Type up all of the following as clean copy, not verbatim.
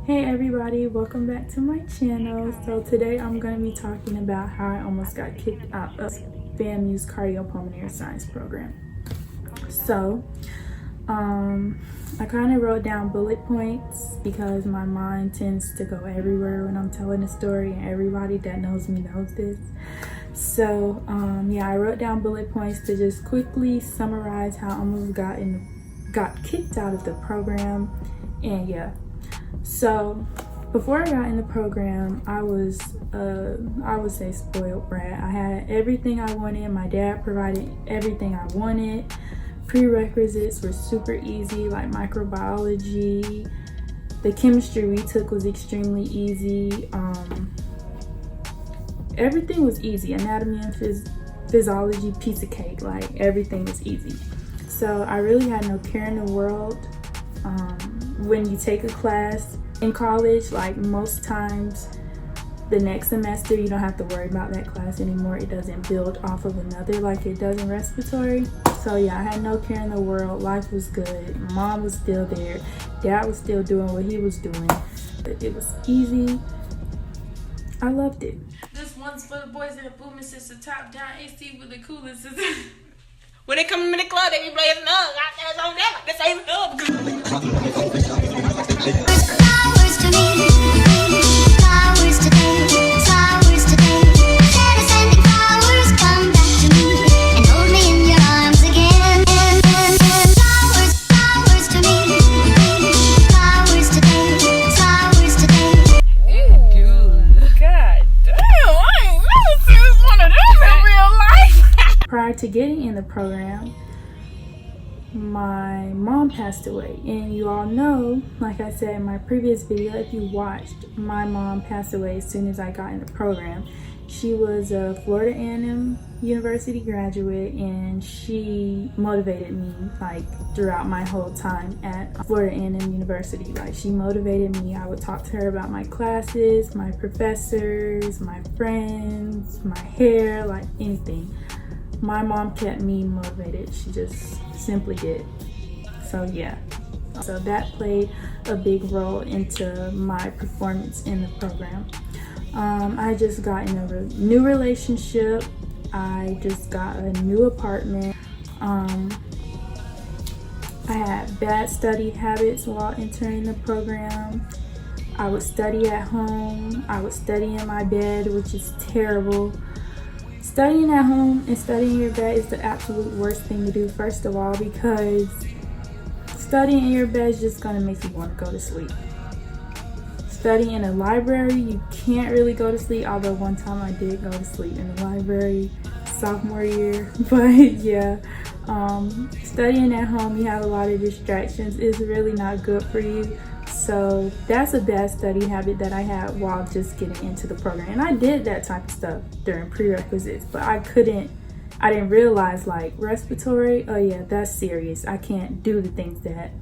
Hey everybody, welcome back to my channel. So today I'm going to be talking about how I almost got kicked out of FAMU's cardiopulmonary science program. So I kind of wrote down bullet points because my mind tends to go everywhere when I'm telling a story, and everybody that knows me knows this. So yeah, I wrote down bullet points to just quickly summarize how I almost got kicked out of the program. And yeah, so before I got in the program, I was I would say spoiled brat. I had everything I wanted. My dad provided everything I wanted. Prerequisites were super easy, like microbiology. The chemistry we took was extremely easy. Everything was easy. Anatomy and physiology, piece of cake. Like everything was easy. So I really had no care in the world. When you take a class in college, like most times the next semester you don't have to worry about that class anymore. It doesn't build off of another like it does in respiratory. So yeah, I had no care in the world. Life was good. Mom was still there. Dad was still doing what he was doing. It was easy. I loved it. This one's for the boys in the booming system, top down AC with the coolest system. When they come in the club, they be blazing up. Got that on that, like this ain't up. Flowers to me, flowers today, flowers today. Instead of sending flowers, come back to me and hold me in your arms again. Flowers, flowers to me, flowers today, flowers today. Dude, god damn, I ain't never seen one of them in real life. Prior to getting in the program, my mom passed away, and you all know, like I said in my previous video, if you watched, my mom passed away as soon as I got in the program. She was a Florida A&M University graduate, and she motivated me like throughout my whole time at Florida A&M University. Like she motivated me. I would talk to her about my classes, my professors, my friends, my hair, like anything. My mom kept me motivated. She just simply did. So yeah, so that played a big role into my performance in the program. I just got in a new relationship. I just got a new apartment. I had bad study habits while entering the program. I would study at home. I would study in my bed, which is terrible. Studying at home and studying in your bed is the absolute worst thing to do, first of all, because studying in your bed is just going to make you want to go to sleep. Studying in a library, you can't really go to sleep, although one time I did go to sleep in the library sophomore year. But yeah, studying at home, you have a lot of distractions. It's really not good for you. So that's a bad study habit that I had while just getting into the program. And I did that type of stuff during prerequisites, but I didn't realize like respiratory, oh yeah, that's serious. I can't do the things that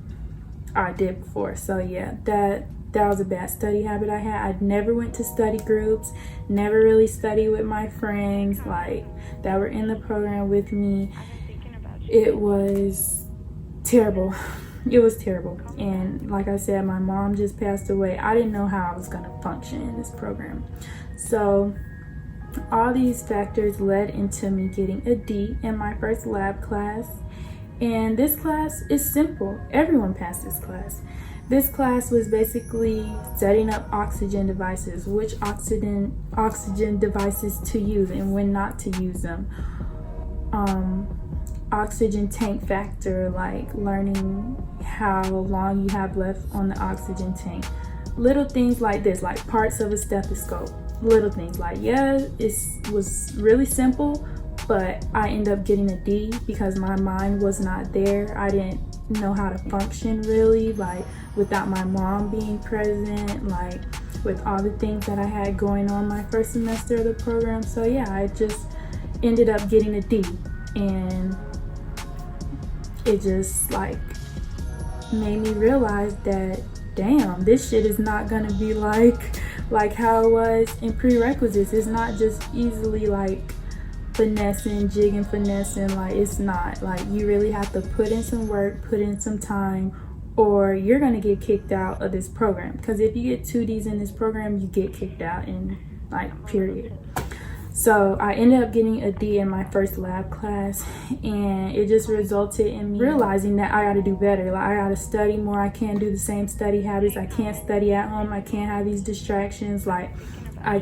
I did before. So yeah, that was a bad study habit I had. I never went to study groups, never really studied with my friends like that were in the program with me. It was terrible. It was terrible. And like I said, my mom just passed away. I didn't know how I was going to function in this program. So all these factors led into me getting a D in my first lab class. And this class is simple. Everyone passed this class. This class was basically setting up oxygen devices, which oxygen devices to use and when not to use them. Oxygen tank factor, like learning how long you have left on the oxygen tank. Little things like this, like parts of a stethoscope. Little things like, yeah, it was really simple, but I ended up getting a D because my mind was not there. I didn't know how to function really, like without my mom being present, like with all the things that I had going on my first semester of the program. So yeah, I just ended up getting a D, and it just like made me realize that damn, this shit is not gonna be like how it was in prerequisites. It's not just easily like finessing, like it's not. Like you really have to put in some work, put in some time, or you're going to get kicked out of this program. Because if you get 2 Ds in this program, you get kicked out, in like, period. So I ended up getting a D in my first lab class, and it just resulted in me realizing that I got to do better. Like, I got to study more. I can't do the same study habits. I can't study at home. I can't have these distractions. Like, I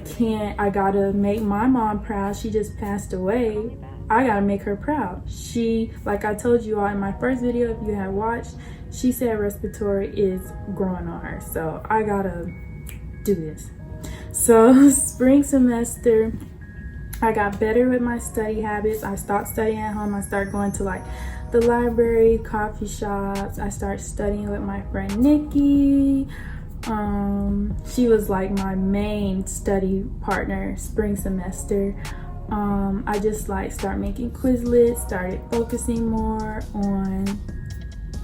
got to make my mom proud. She just passed away. I got to make her proud. She, like I told you all in my first video, if you had watched, she said respiratory is growing on her. So I got to do this. So spring semester, I got better with my study habits. I stopped studying at home. I started going to like the library, coffee shops. I started studying with my friend Nikki. She was like my main study partner spring semester. I just like started making Quizlets, started focusing more on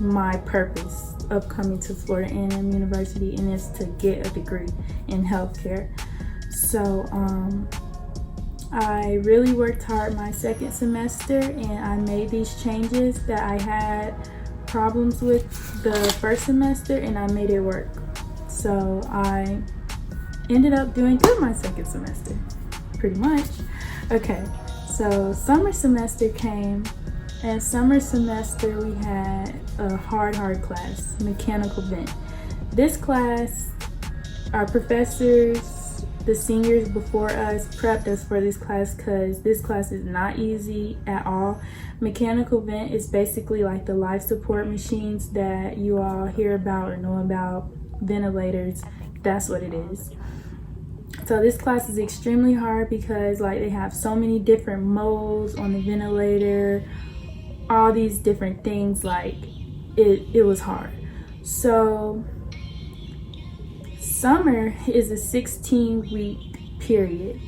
my purpose of coming to Florida A&M University, and it's to get a degree in healthcare. So I really worked hard my second semester, and I made these changes that I had problems with the first semester, and I made it work. So I ended up doing good my second semester, pretty much. Okay, so summer semester came, and summer semester we had a hard class, mechanical vent. This class, our professors, the seniors before us prepped us for this class because this class is not easy at all. Mechanical vent is basically like the life support machines that you all hear about or know about, ventilators. That's what it is. So this class is extremely hard because like they have so many different modes on the ventilator, all these different things. Like it was hard. So summer is a 16-week period.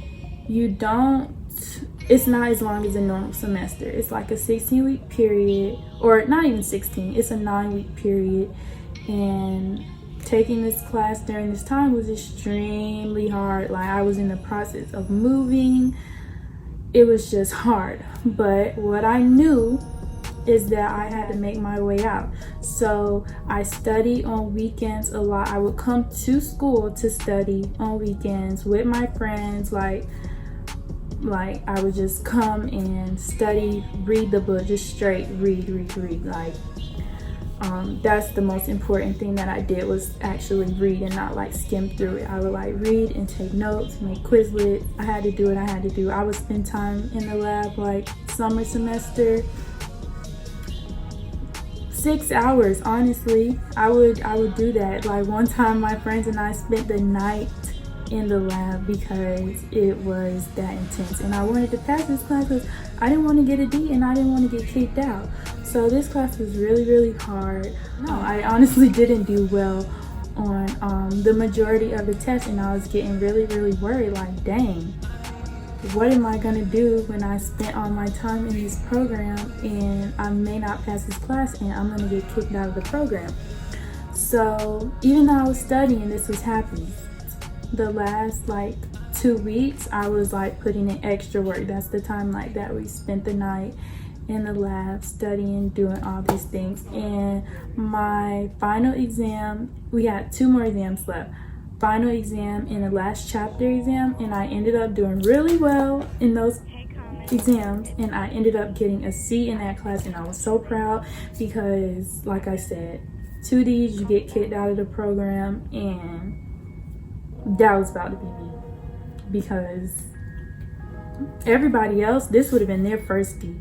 It's not as long as a normal semester. It's like a 16-week period, or not even 16, it's a 9-week period. And taking this class during this time was extremely hard. Like, I was in the process of moving. It was just hard. But what I knew is that I had to make my way out. So I studied on weekends a lot. I would come to school to study on weekends with my friends. Like I would just come and study, read the book, just straight read. Like, that's the most important thing that I did, was actually read and not like skim through it. I would like read and take notes, make Quizlet. I had to do what I had to do. I would spend time in the lab, like summer semester, 6 hours. Honestly, I would do that. Like, one time my friends and I spent the night in the lab because it was that intense, and I wanted to pass this class because I didn't want to get a D and I didn't want to get kicked out. So this class was really hard. No, I honestly didn't do well on the majority of the tests, and I was getting really worried. Like, dang, what am I gonna do when I spent all my time in this program and I may not pass this class and I'm gonna get kicked out of the program? So even though I was studying, this was happening. The last like 2 weeks I was like putting in extra work. That's the time like that we spent the night in the lab studying, doing all these things. And my final exam, we had 2 more exams left. Final exam and the last chapter exam, and I ended up doing really well in those exams, and I ended up getting a C in that class, and I was so proud because, like I said, 2 Ds, you get kicked out of the program, and that was about to be me, because everybody else, this would have been their first D.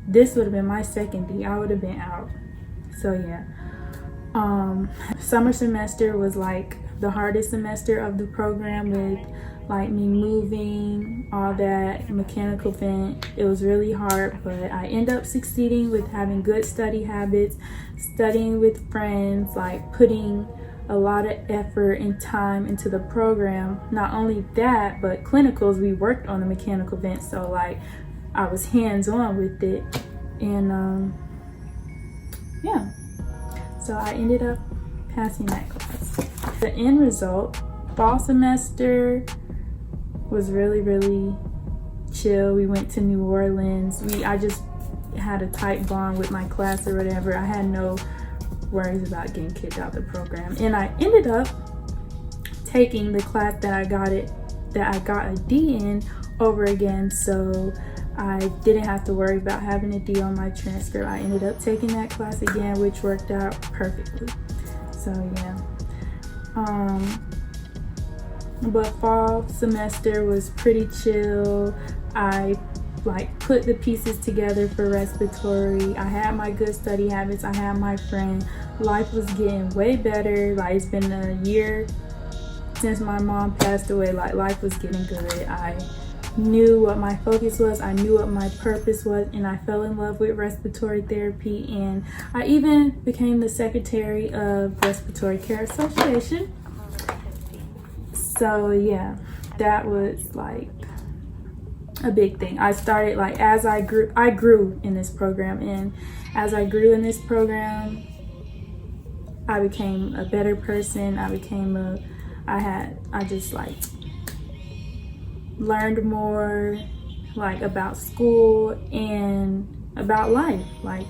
This would have been my second D. I would have been out. So yeah, summer semester was like the hardest semester of the program, with like me moving, all that, mechanical vent. It was really hard, but I ended up succeeding with having good study habits, studying with friends, like putting a lot of effort and time into the program. Not only that, but clinicals, we worked on the mechanical vent, so like I was hands-on with it. And yeah, so I ended up passing that class. The end result, fall semester was really chill. We went to New Orleans. I just had a tight bond with my class or whatever. I had no worries about getting kicked out of the program. And I ended up taking the class that I got a D in over again, so I didn't have to worry about having a D on my transcript. I ended up taking that class again, which worked out perfectly. So yeah. But fall semester was pretty chill. I put the pieces together for respiratory. I had my good study habits. I had my friend. Life was getting way better. It's been a year since my mom passed away. Life was getting good. I knew what my focus was. I knew what my purpose was, and I fell in love with respiratory therapy. And I even became the secretary of Respiratory Care Association. So yeah, that was a big thing. I started as I grew in this program, and as I grew in this program, I became a better person. I just learned more about school and about life.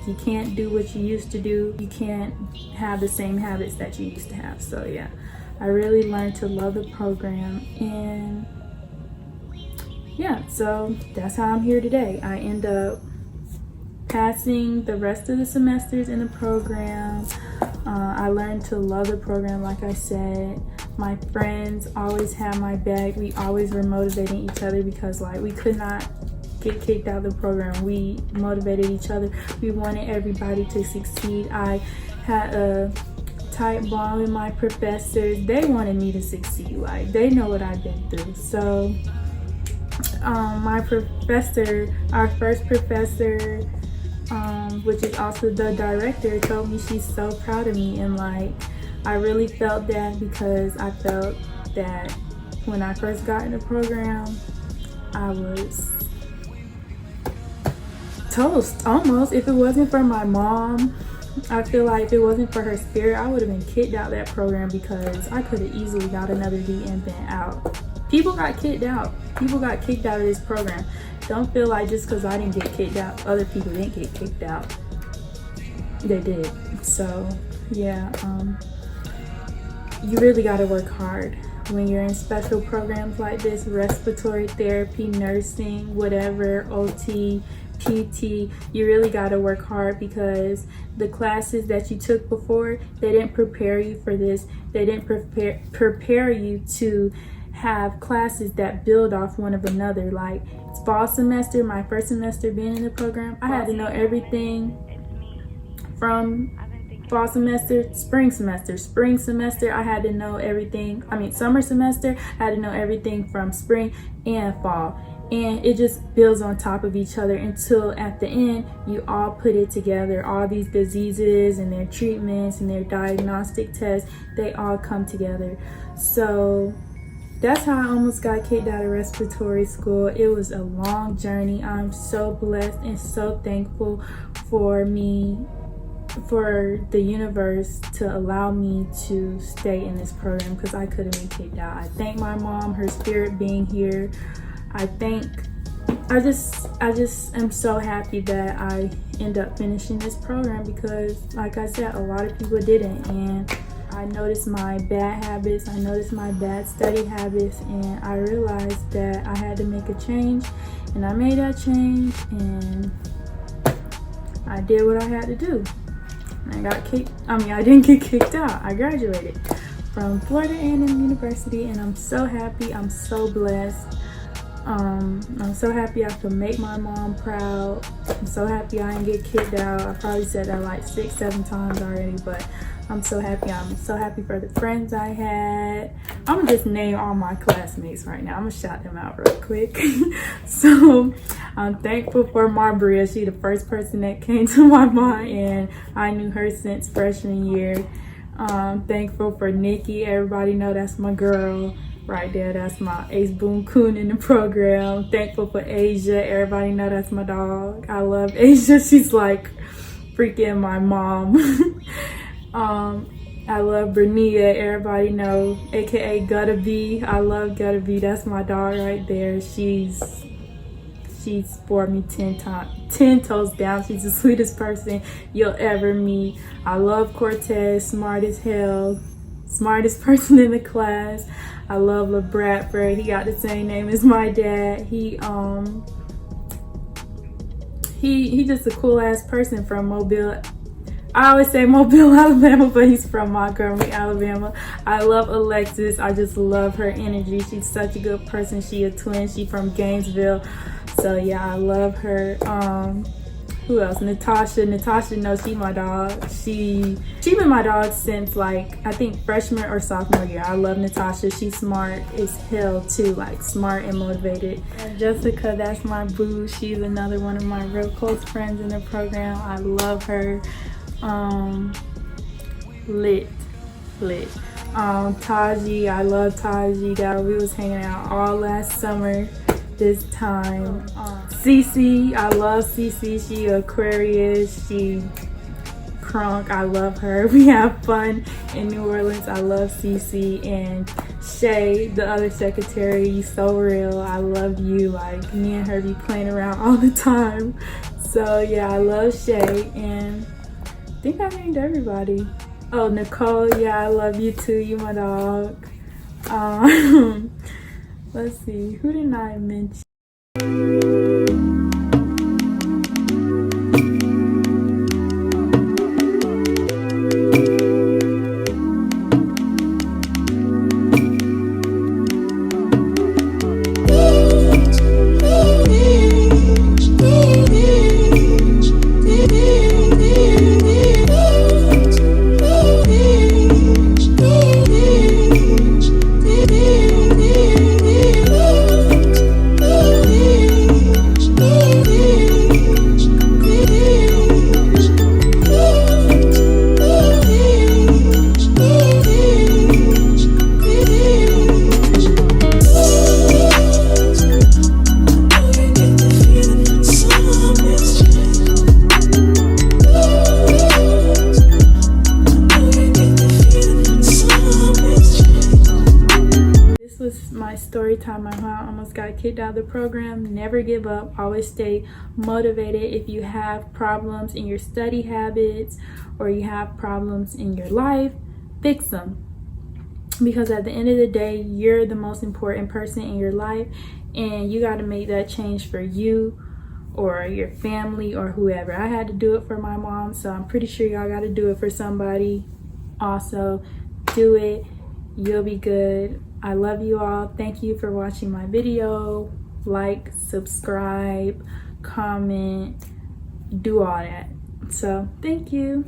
You can't do what you used to do. You can't have the same habits that you used to have. So yeah, I really learned to love the program, and yeah, so that's how I'm here today. I end up passing the rest of the semesters in the program. I learned to love the program, like I said. My friends always had my back. We always were motivating each other because we could not get kicked out of the program. We motivated each other. We wanted everybody to succeed. I had a tight bond with my professors. They wanted me to succeed. They know what I've been through. So my professor, our first professor, which is also the director, told me she's so proud of me. And I really felt that because I felt that when I first got in the program, I was toast almost. If it wasn't for my mom, I feel like if it wasn't for her spirit, I would have been kicked out of that program, because I could have easily got another D and been out. People got kicked out. People got kicked out of this program. Don't feel like just because I didn't get kicked out, other people didn't get kicked out. They did. So yeah, you really got to work hard when you're in special programs like this: respiratory therapy, nursing, whatever, OT, PT. You really got to work hard, because the classes that you took before, they didn't prepare you for this. They didn't prepare you to have classes that build off one of another. Fall semester, my first semester being in the program, I had to know everything from fall semester. Spring semester, I had to know everything. Summer semester, I had to know everything from spring and fall. And it just builds on top of each other until at the end, you all put it together. All these diseases and their treatments and their diagnostic tests, they all come together. So that's how I almost got kicked out of respiratory school. It was a long journey. I'm so blessed and so thankful for the universe to allow me to stay in this program, because I could have been kicked out. I thank my mom, her spirit being here. I just am so happy that I end up finishing this program, because like I said, a lot of people didn't. And I noticed my bad habits, I noticed my bad study habits, and I realized that I had to make a change, and I made that change, and I did what I had to do. And I didn't get kicked out. I graduated from Florida A&M University, and I'm so happy. I'm so blessed. I'm so happy I could make my mom proud. I'm so happy I didn't get kicked out. I probably said that 6-7 times already, but I'm so happy. I'm so happy for the friends I had. I'm gonna just name all my classmates right now. I'm gonna shout them out real quick. So I'm thankful for Marbria. She the first person that came to my mind, and I knew her since freshman year. Thankful for Nikki. Everybody know that's my girl right there. That's my ace boom coon in the program. Thankful for Asia. Everybody know that's my dog. I love Asia. She's freaking my mom. I love Bernia. Everybody know, aka Gutta B. I love Gutta B. That's my dog right there. She's she's for me 10 toes down. She's the sweetest person you'll ever meet. I love Cortez, smart as hell, smartest person in the class. I love Bradford. He got the same name as my dad. He just a cool ass person from Mobile. I always say Mobile, Alabama, but he's from Montgomery, Alabama. I love Alexis. I just love her energy. She's such a good person. She a twin. She from Gainesville. So yeah, I love her. Who else? Natasha. Natasha knows she my dog. She been my dog since like I think freshman or sophomore year. I love Natasha. She's smart as hell too, like smart and motivated. And Jessica, that's my boo. She's another one of my real close friends in the program. I love her. Lit. Taji, I love Taji. That we was hanging out all last summer this time. Cece, I love Cece. She Aquarius. She crunk. I love her. We have fun in New Orleans. I love Cece. And Shay, the other secretary, you so real. I love you. Like me and her be playing around all the time. So yeah, I love Shay. And I think I named everybody. Oh, Nicole, yeah, I love you too. You my dog. Let's see, who didn't I mention? My story time. My mom almost got kicked out of the program. Never give up. Always stay motivated. If you have problems in your study habits or you have problems in your life, fix them, because at the end of the day, you're the most important person in your life, and you got to make that change for you or your family or whoever. I had to do it for my mom, so I'm pretty sure y'all got to do it for somebody also. Do it. You'll be good. I love you all. Thank you for watching my video. Like, subscribe, comment, do all that. So thank you.